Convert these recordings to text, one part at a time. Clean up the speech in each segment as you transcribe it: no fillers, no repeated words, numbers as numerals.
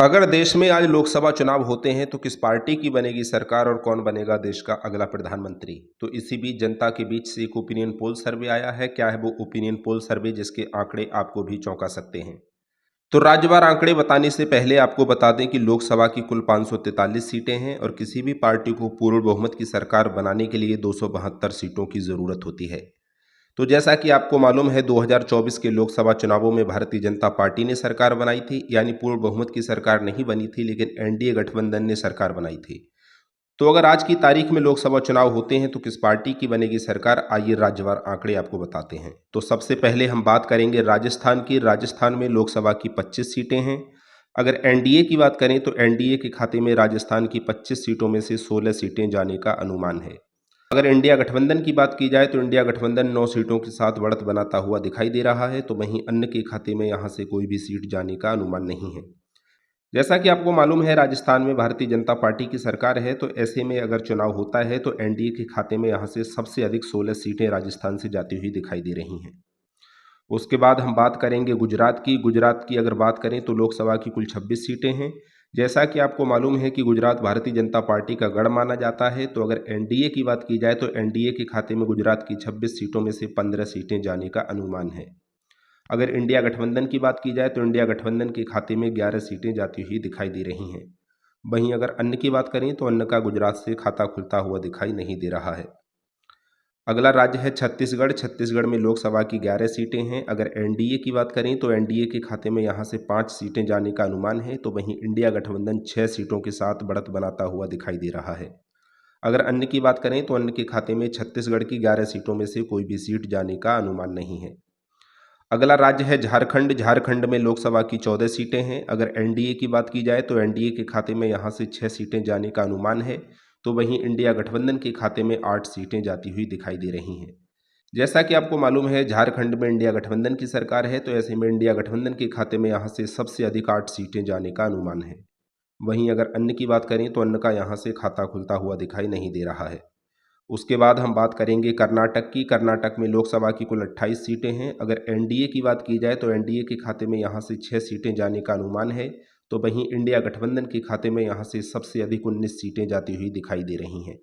अगर देश में आज लोकसभा चुनाव होते हैं तो किस पार्टी की बनेगी सरकार और कौन बनेगा देश का अगला प्रधानमंत्री। तो इसी बीच जनता के बीच से एक ओपिनियन पोल सर्वे आया है। क्या है वो ओपिनियन पोल सर्वे जिसके आंकड़े आपको भी चौंका सकते हैं। तो राज्यवार आंकड़े बताने से पहले आपको बता दें कि लोकसभा की कुल 543 सीटें हैं और किसी भी पार्टी को पूर्ण बहुमत की सरकार बनाने के लिए 272 सीटों की जरूरत होती है। तो जैसा कि आपको मालूम है 2024 के लोकसभा चुनावों में भारतीय जनता पार्टी ने सरकार बनाई थी, यानी पूर्ण बहुमत की सरकार नहीं बनी थी, लेकिन एनडीए गठबंधन ने सरकार बनाई थी। तो अगर आज की तारीख में लोकसभा चुनाव होते हैं तो किस पार्टी की बनेगी सरकार, आइए राज्यवार आंकड़े आपको बताते हैं। तो सबसे पहले हम बात करेंगे राजस्थान की। राजस्थान में लोकसभा की 25 सीटें हैं। अगर एनडीए की बात करें तो एनडीए के खाते में राजस्थान की 25 सीटों में से 16 सीटें जाने का अनुमान है। अगर इंडिया गठबंधन की बात की जाए तो इंडिया गठबंधन 9 सीटों के साथ बढ़त बनाता हुआ दिखाई दे रहा है, तो वहीं अन्य के खाते में यहां से कोई भी सीट जाने का अनुमान नहीं है। जैसा कि आपको मालूम है राजस्थान में भारतीय जनता पार्टी की सरकार है, तो ऐसे में अगर चुनाव होता है तो एनडीए के खाते में यहां से सबसे अधिक 16 सीटें राजस्थान से जाती हुई दिखाई दे रही हैं। उसके बाद हम बात करेंगे गुजरात की। गुजरात की अगर बात करें तो लोकसभा की कुल 26 सीटें हैं। जैसा कि आपको मालूम है कि गुजरात भारतीय जनता पार्टी का गढ़ माना जाता है, तो अगर एनडीए की बात की जाए तो एनडीए के खाते में गुजरात की 26 सीटों में से 15 सीटें जाने का अनुमान है। अगर इंडिया गठबंधन की बात की जाए तो इंडिया गठबंधन के खाते में 11 सीटें जाती हुई दिखाई दे रही हैं। वहीं अगर अन्य की बात करें तो अन्य का गुजरात से खाता खुलता हुआ दिखाई नहीं दे रहा है। अगला राज्य है छत्तीसगढ़। छत्तीसगढ़ में लोकसभा की 11 सीटें हैं। अगर एनडीए की बात करें तो एनडीए के खाते में यहां से 5 सीटें जाने का अनुमान है, तो वहीं इंडिया गठबंधन 6 सीटों के साथ बढ़त बनाता हुआ दिखाई दे रहा है। अगर अन्य की बात करें तो अन्य के खाते में छत्तीसगढ़ की 11 सीटों में से कोई भी सीट जाने का अनुमान नहीं है। अगला राज्य है झारखंड। झारखंड में लोकसभा की 14 सीटें हैं। अगर एनडीए की बात की जाए तो एनडीए के खाते में यहां से 6 सीटें जाने का अनुमान है, तो वहीं इंडिया गठबंधन के खाते में 8 सीटें जाती हुई दिखाई दे रही हैं। जैसा कि आपको मालूम है झारखंड में इंडिया गठबंधन की सरकार है, तो ऐसे में इंडिया गठबंधन के खाते में यहाँ से सबसे अधिक 8 सीटें जाने का अनुमान है। वहीं अगर अन्य की बात करें तो अन्य का यहाँ से खाता खुलता हुआ दिखाई नहीं दे रहा है। उसके बाद हम बात करेंगे कर्नाटक की। कर्नाटक में लोकसभा की कुल 28 सीटें हैं। अगर एनडीए की बात की जाए तो एनडीए के खाते में यहाँ से 6 सीटें जाने का अनुमान है, तो वहीं इंडिया गठबंधन के खाते में यहाँ से सबसे अधिक 19 सीटें जाती हुई दिखाई दे रही हैं।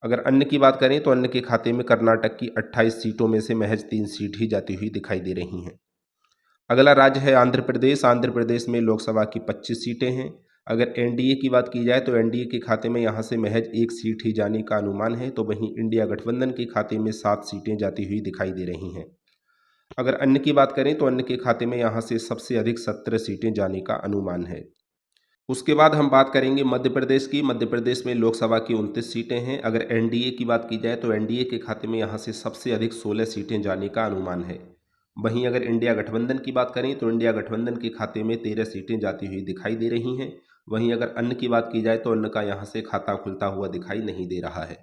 अगर अन्य की बात करें तो अन्य के खाते में कर्नाटक की 28 सीटों में से महज 3 सीट ही जाती हुई दिखाई दे रही हैं। अगला राज्य है आंध्र प्रदेश। आंध्र प्रदेश में लोकसभा की 25 सीटें हैं। अगर एनडीए की बात की जाए तो एनडीए के खाते में यहाँ से महज 1 सीट ही जाने का अनुमान है, तो वहीं इंडिया गठबंधन के खाते में 7 सीटें जाती हुई दिखाई दे रही हैं। अगर अन्य की बात करें तो अन्य के खाते में यहाँ से सबसे अधिक 17 सीटें जाने का अनुमान है। उसके बाद हम बात करेंगे मध्य प्रदेश की। मध्य प्रदेश में लोकसभा की 29 सीटें हैं। अगर एनडीए की बात की जाए तो एनडीए के खाते में यहाँ से सबसे अधिक 16 सीटें जाने का अनुमान है। वहीं अगर इंडिया गठबंधन की बात करें तो इंडिया गठबंधन के खाते में 13 सीटें जाती हुई दिखाई दे रही हैं। वहीं अगर अन्य की बात की जाए तो अन्य का यहाँ से खाता खुलता हुआ दिखाई नहीं दे रहा है।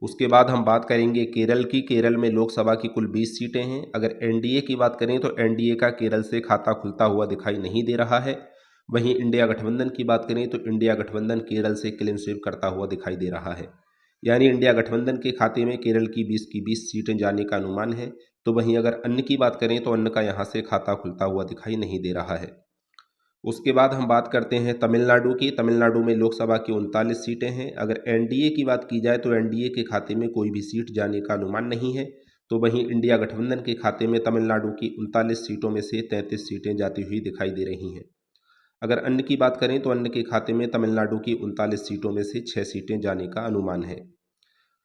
उसके बाद हम बात करेंगे केरल की। केरल में लोकसभा की कुल 20 सीटें हैं। अगर एनडीए की बात करें तो एनडीए का केरल से खाता खुलता हुआ दिखाई नहीं दे रहा है। वहीं इंडिया गठबंधन की बात करें तो इंडिया गठबंधन केरल से क्लीन स्वीप करता हुआ दिखाई दे रहा है। यानी इंडिया गठबंधन के खाते में केरल की 20 सीटें जाने का अनुमान है, तो वहीं अगर अन्य की बात करें तो अन्य का यहाँ से खाता खुलता हुआ दिखाई नहीं दे रहा है। उसके बाद हम बात करते हैं तमिलनाडु की। तमिलनाडु में लोकसभा की 39 सीटें हैं। अगर एनडीए की बात की जाए तो एनडीए के खाते में कोई भी सीट जाने का अनुमान नहीं है, तो वहीं इंडिया गठबंधन के खाते में तमिलनाडु की 39 सीटों में से 33 सीटें जाती हुई दिखाई दे रही हैं। अगर अन्य की बात करें तो अन्य के खाते में तमिलनाडु की 39 सीटों में से 6 सीटें जाने का अनुमान है।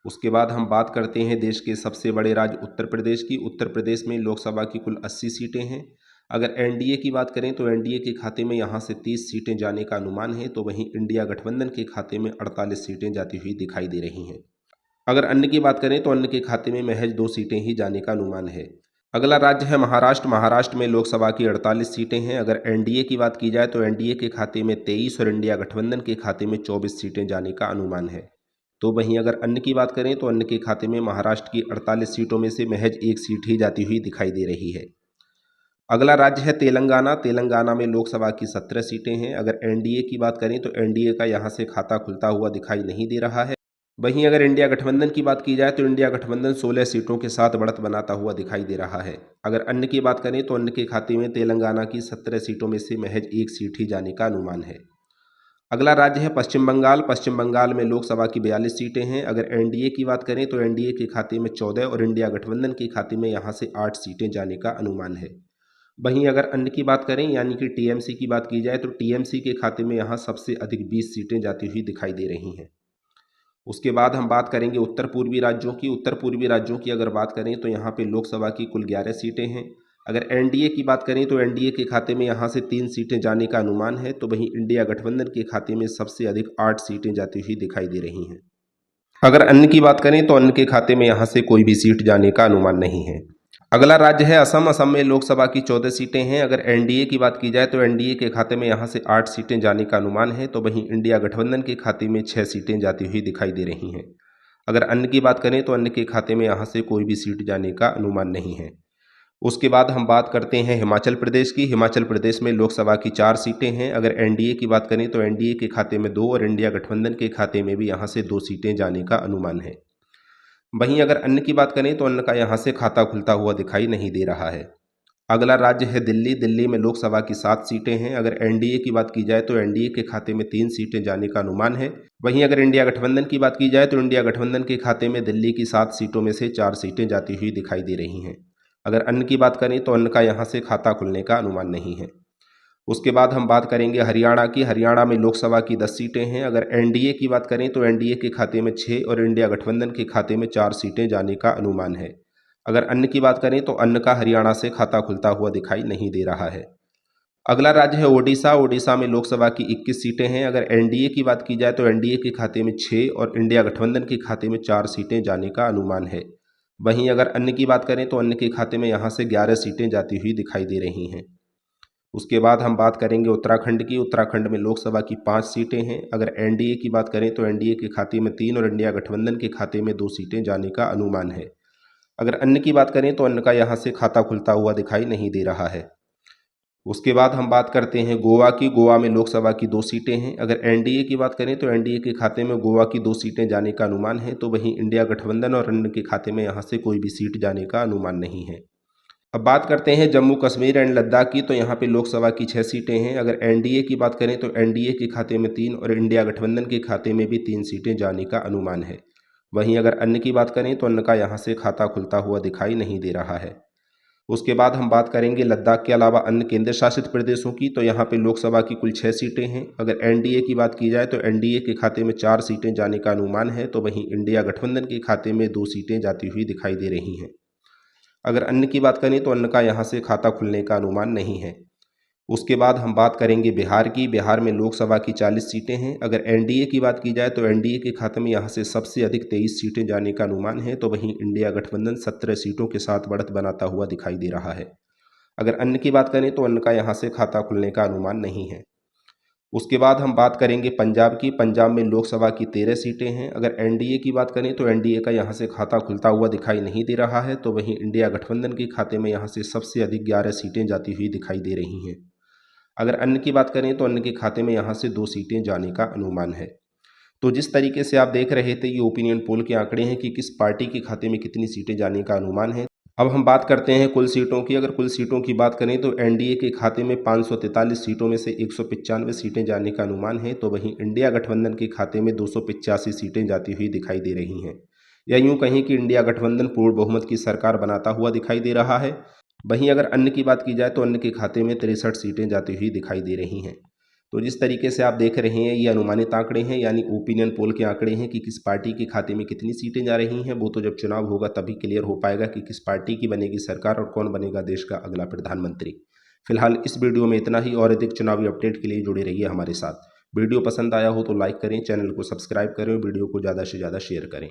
उसके बाद हम बात करते हैं देश के सबसे बड़े राज्य उत्तर प्रदेश की। उत्तर प्रदेश में लोकसभा की कुल 80 सीटें हैं। अगर एनडीए की बात करें तो एनडीए के खाते में यहाँ से 30 सीटें जाने का अनुमान है, तो वहीं इंडिया गठबंधन के खाते में 48 सीटें जाती हुई दिखाई दे रही हैं। अगर अन्य की बात करें तो अन्य के खाते में महज 2 सीटें ही जाने का अनुमान है। अगला राज्य है महाराष्ट्र। महाराष्ट्र में लोकसभा की 48 सीटें हैं। अगर एनडीए की बात की जाए तो एनडीए के खाते में 23 और इंडिया गठबंधन के खाते में 24 सीटें जाने का अनुमान है। तो वहीं अगर अन्य की बात करें तो अन्य के खाते में महाराष्ट्र की 48 सीटों में से महज 1 सीट ही जाती हुई दिखाई दे रही है। अगला राज्य है तेलंगाना। तेलंगाना में लोकसभा की 17 सीटें हैं। अगर एनडीए की बात करें तो एनडीए का यहाँ से खाता खुलता हुआ दिखाई नहीं दे रहा है। वहीं अगर इंडिया गठबंधन की बात की जाए तो इंडिया गठबंधन 16 सीटों के साथ बढ़त बनाता हुआ दिखाई दे रहा है। अगर अन्य की बात करें तो अन्य के खाते में तेलंगाना की 17 सीटों में से महज एक सीट ही जाने का अनुमान है। अगला राज्य है पश्चिम बंगाल। पश्चिम बंगाल में लोकसभा की 42 सीटें हैं। अगर एनडीए की बात करें तो एनडीए के खाते में 14 और इंडिया गठबंधन के खाते में यहां से 8 सीटें जाने का अनुमान है। वहीं अगर अन्य की बात करें यानी कि टीएमसी की बात की जाए तो टीएमसी के खाते में यहां सबसे अधिक 20 सीटें जाती हुई दिखाई दे रही हैं। उसके बाद हम बात करेंगे उत्तर पूर्वी राज्यों की। उत्तर पूर्वी राज्यों की अगर बात करें तो यहाँ पे लोकसभा की कुल 11 सीटें हैं। अगर एनडीए की बात करें तो एनडीए के खाते में यहाँ से 3 सीटें जाने का अनुमान है, तो वहीं इंडिया गठबंधन के खाते में सबसे अधिक 8 सीटें जाती हुई दिखाई दे रही हैं। अगर अन्य की बात करें तो अन्य के खाते में यहाँ से कोई भी सीट जाने का अनुमान नहीं है। अगला राज्य है असम। असम में लोकसभा की 14 सीटें हैं। अगर एनडीए की बात की जाए तो एनडीए के खाते में यहाँ से 8 सीटें जाने का अनुमान है, तो वहीं इंडिया गठबंधन के खाते में 6 सीटें जाती हुई दिखाई दे रही हैं। अगर अन्य की बात करें तो अन्य के खाते में यहाँ से कोई भी सीट जाने का अनुमान नहीं है। उसके बाद हम बात करते हैं हिमाचल प्रदेश की। हिमाचल प्रदेश में लोकसभा की 4 सीटें हैं। अगर एनडीए की बात करें तो एनडीए के खाते में 2 और इंडिया गठबंधन के खाते में भी यहाँ से 2 सीटें जाने का अनुमान है। वहीं अगर अन्य की बात करें तो अन्य का यहाँ से खाता खुलता हुआ दिखाई नहीं दे रहा है। अगला राज्य है दिल्ली। दिल्ली में लोकसभा की 7 सीटें हैं। अगर एनडीए की बात की जाए तो एनडीए के खाते में 3 सीटें जाने का अनुमान है। वहीं अगर इंडिया गठबंधन की बात की जाए तो इंडिया गठबंधन के खाते में दिल्ली की 7 सीटों में से 4 सीटें जाती हुई दिखाई दे रही हैं। अगर अन्य की बात करें तो अन्य का यहाँ से खाता खुलने का अनुमान नहीं है। उसके बाद हम बात करेंगे हरियाणा की। हरियाणा में लोकसभा की 10 सीटें हैं। अगर एनडीए की बात करें तो एनडीए के खाते में 6 और इंडिया गठबंधन के खाते में 4 सीटें जाने का अनुमान है। अगर अन्य की बात करें तो अन्य का हरियाणा से खाता खुलता हुआ दिखाई नहीं दे रहा है। अगला राज्य है ओडिशा। ओडिशा में लोकसभा की 21 सीटें हैं। अगर एनडीए की बात की जाए तो एनडीए के खाते में 6 और इंडिया गठबंधन के खाते में 4 सीटें जाने का अनुमान है। वहीं अगर अन्य की बात करें तो अन्य के खाते में यहाँ से 11 सीटें जाती हुई दिखाई दे रही हैं। उसके बाद हम बात करेंगे उत्तराखंड की। उत्तराखंड में लोकसभा की 5 सीटें हैं। अगर एनडीए की बात करें तो एनडीए के खाते में 3 और इंडिया गठबंधन के खाते में 2 सीटें जाने का अनुमान है। अगर अन्य की बात करें तो अन्य का यहाँ से खाता खुलता हुआ दिखाई नहीं दे रहा है। उसके बाद हम बात करते हैं गोवा की। गोवा में लोकसभा की 2 सीटें हैं। अगर एनडीए की बात करें तो एनडीए के खाते में गोवा की 2 सीटें जाने का अनुमान है, तो वहीं इंडिया गठबंधन और अन्य के खाते में यहाँ से कोई भी सीट जाने का अनुमान नहीं है। अब बात करते हैं जम्मू कश्मीर एंड लद्दाख की। तो यहाँ पे लोकसभा की 6 सीटें हैं। अगर एनडीए की बात करें तो एनडीए के खाते में 3 और इंडिया गठबंधन के खाते में भी 3 सीटें जाने का अनुमान है। वहीं अगर अन्य की बात करें तो अन्य का यहाँ से खाता खुलता हुआ दिखाई नहीं दे रहा है। उसके बाद हम बात करेंगे लद्दाख के अलावा अन्य केंद्र शासित प्रदेशों की। तो यहाँ पे लोकसभा की कुल 6 सीटें हैं। अगर एनडीए की बात की जाए तो एनडीए के खाते में 4 सीटें जाने का अनुमान है, तो वहीं इंडिया गठबंधन के खाते में 2 सीटें जाती हुई दिखाई दे रही हैं। अगर अन्य की बात करें तो अन्य का यहाँ से खाता खुलने का अनुमान नहीं है। उसके बाद हम बात करेंगे बिहार की। बिहार में लोकसभा की 40 सीटें हैं। अगर एनडीए की बात की जाए तो एनडीए के खाते में यहाँ से सबसे अधिक 23 सीटें जाने का अनुमान है, तो वहीं इंडिया गठबंधन 17 सीटों के साथ बढ़त बनाता हुआ दिखाई दे रहा है। अगर अन्य की बात करें तो अन्य का यहाँ से खाता खुलने का अनुमान नहीं है। उसके बाद हम बात करेंगे पंजाब की। पंजाब में लोकसभा की 13 सीटें हैं। अगर एनडीए की बात करें तो एनडीए का यहाँ से खाता खुलता हुआ दिखाई नहीं दे रहा है, तो वहीं इंडिया गठबंधन के खाते में यहाँ से सबसे अधिक 11 सीटें जाती हुई दिखाई दे रही हैं। अगर अन्य की बात करें तो अन्य के खाते में यहाँ से 2 सीटें जाने का अनुमान है। तो जिस तरीके से आप देख रहे थे, ये ओपिनियन पोल के आंकड़े हैं कि किस पार्टी के खाते में कितनी सीटें जाने का अनुमान है। अब हम बात करते हैं कुल सीटों की। अगर कुल सीटों की बात करें तो एनडीए के खाते में 543 सीटों में से 195 सीटें जाने का अनुमान है, तो वहीं इंडिया गठबंधन के खाते में 285 सीटें जाती हुई दिखाई दे रही हैं। या यूं कहें कि इंडिया गठबंधन पूर्ण बहुमत की सरकार बनाता हुआ दिखाई दे रहा है। वहीं अगर अन्य की बात की जाए तो अन्य के खाते में 63 सीटें जाती हुई दिखाई दे रही हैं। तो जिस तरीके से आप देख रहे हैं, ये अनुमानित आंकड़े हैं, यानी ओपिनियन पोल के आंकड़े हैं कि किस पार्टी के खाते में कितनी सीटें जा रही हैं। वो तो जब चुनाव होगा तभी क्लियर हो पाएगा कि किस पार्टी की बनेगी सरकार और कौन बनेगा देश का अगला प्रधानमंत्री। फिलहाल इस वीडियो में इतना ही, और अधिक चुनावी अपडेट के लिए जुड़े रहिए हमारे साथ। वीडियो पसंद आया हो तो लाइक करें, चैनल को सब्सक्राइब करें, वीडियो को ज़्यादा से ज़्यादा शेयर करें।